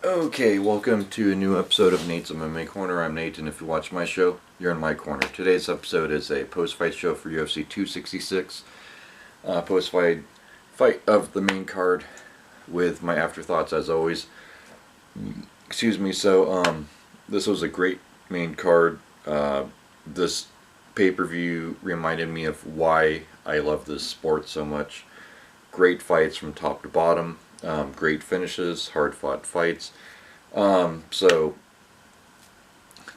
Okay, welcome to a new episode of Nate's MMA Corner. I'm Nate, and if you watch my show, you're in my corner. Today's episode is a post-fight show for UFC 266. Post-fight fight of the main card with my afterthoughts as always. Excuse me. So, this was a great main card. This pay-per-view reminded me of why I love this sport so much. Great fights from top to bottom. Great finishes, hard-fought fights. So,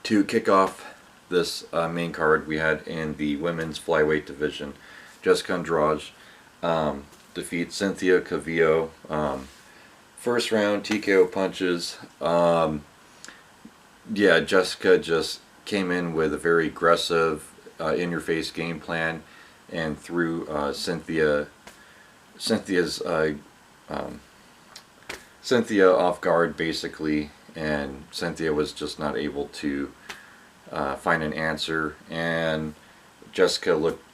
to kick off this main card, we had in the women's flyweight division, Jessica Andrade defeats Cynthia Calvillo. First round TKO punches. Yeah, Jessica just came in with a very aggressive, in-your-face game plan, and threw Cynthia off guard basically, and Cynthia was just not able to find an answer, and Jessica looked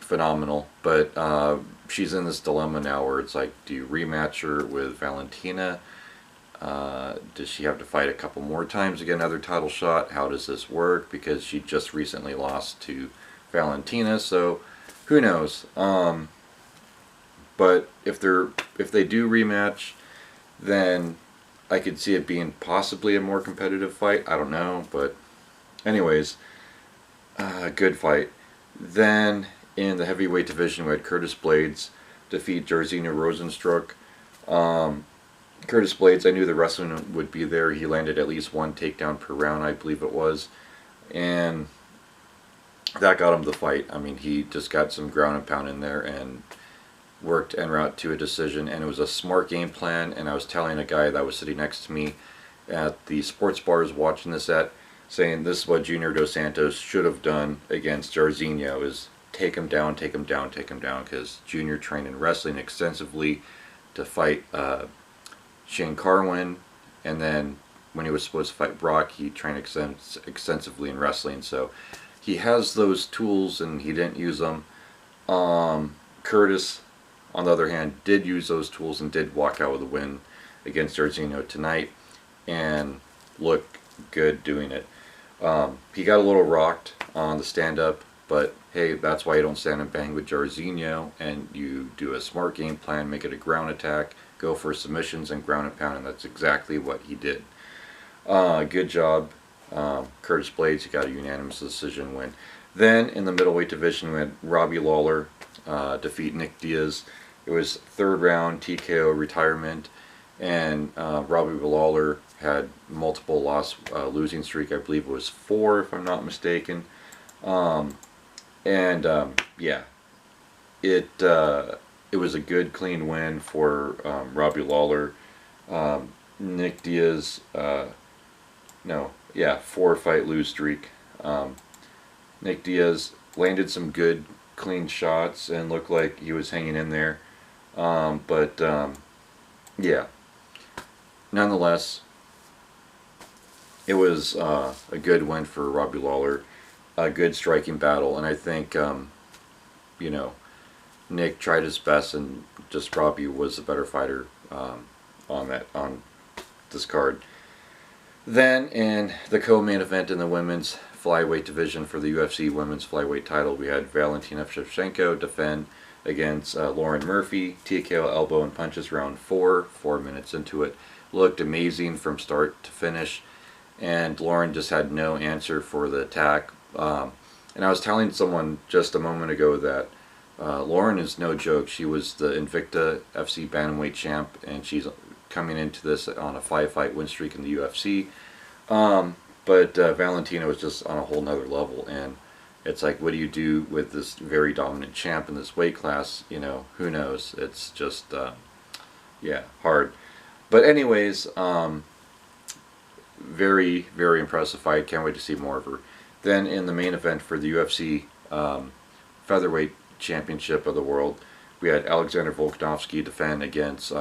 phenomenal, but she's in this dilemma now where it's like, do you rematch her with Valentina? Does she have to fight a couple more times to get another title shot? How does this work? Because she just recently lost to Valentina, so who knows? But if they do rematch, then I could see it being possibly a more competitive fight. I don't know, but anyways, good fight. Then in the heavyweight division, we had Curtis Blades defeat Jairzinho Rozenstruik. Curtis Blades, I knew the wrestling would be there. He landed at least one takedown per round, I believe it was, and that got him the fight. I mean, he just got some ground and pound in there and worked en route to a decision, and it was a smart game plan. And I was telling a guy that was sitting next to me at the sports bars watching this saying this is what Junior Dos Santos should have done against Jairzinho, is take him down, take him down, take him down, because Junior trained in wrestling extensively to fight Shane Carwin, and then when he was supposed to fight Brock, he trained extensively in wrestling, so he has those tools and he didn't use them. Curtis, on the other hand, did use those tools and did walk out with a win against Jairzinho tonight, and looked good doing it. He got a little rocked on the stand-up, but hey, that's why you don't stand and bang with Jairzinho, and you do a smart game plan, make it a ground attack, go for submissions and ground and pound, and that's exactly what he did. Good job, Curtis Blades. He got a unanimous decision win. Then in the middleweight division, we had Robbie Lawler defeat Nick Diaz. It was third round TKO retirement, and Robbie Lawler had multiple losing streak. I believe it was 4, if I'm not mistaken. Yeah, it was a good, clean win for Robbie Lawler. Nick Diaz, 4-fight lose streak. Nick Diaz landed some good, clean shots and looked like he was hanging in there. Yeah, nonetheless, it was a good win for Robbie Lawler. A good striking battle, and I think, Nick tried his best, and just Robbie was the better fighter on this card. Then in the co-main event in the women's flyweight division for the UFC women's flyweight title, we had Valentina Shevchenko defend against Lauren Murphy. TKO elbow and punches round 4 minutes into it. Looked amazing from start to finish, and Lauren just had no answer for the attack. And I was telling someone just a moment ago that Lauren is no joke. She was the Invicta FC Bantamweight champ, and she's coming into this on a 5-fight win streak in the UFC. But Valentina was just on a whole nother level, and it's like, what do you do with this very dominant champ in this weight class? Who knows? It's just, hard. But anyways, very, very impressive fight. Can't wait to see more of her. Then in the main event for the UFC featherweight championship of the world, we had Alexander Volkanovski defend against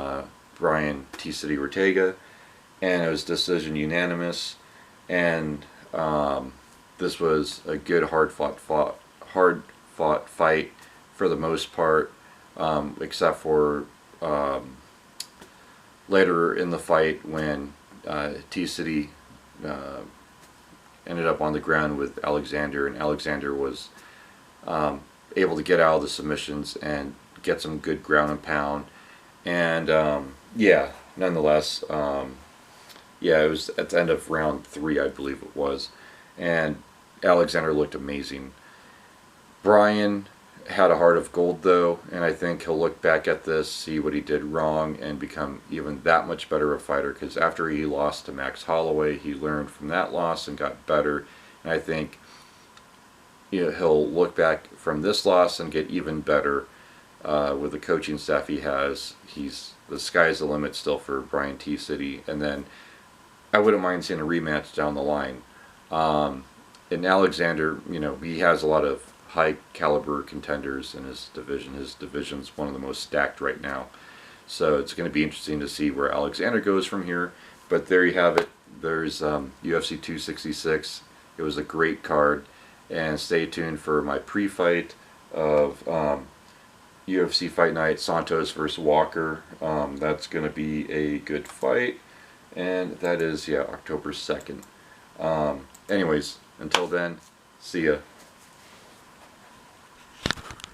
Brian T. City Ortega, and it was decision unanimous. And this was a good hard fought fight for the most part, except for later in the fight when T-City ended up on the ground with Alexander, and Alexander was able to get out of the submissions and get some good ground and pound. And yeah, nonetheless, yeah, it was at the end of round 3, I believe it was, and Alexander looked amazing. Brian had a heart of gold though, and I think he'll look back at this, see what he did wrong, and become even that much better a fighter, because after he lost to Max Holloway, he learned from that loss and got better. And I think, you know, he'll look back from this loss and get even better with the coaching staff he has. The sky's the limit still for Brian T-City, and then I wouldn't mind seeing a rematch down the line. And Alexander, you know, he has a lot of high caliber contenders in his division. His division's one of the most stacked right now. So it's going to be interesting to see where Alexander goes from here. But there you have it. There's UFC 266. It was a great card. And stay tuned for my pre-fight of UFC Fight Night, Santos versus Walker. That's going to be a good fight. And that is, yeah, October 2nd. Anyways, until then, see ya.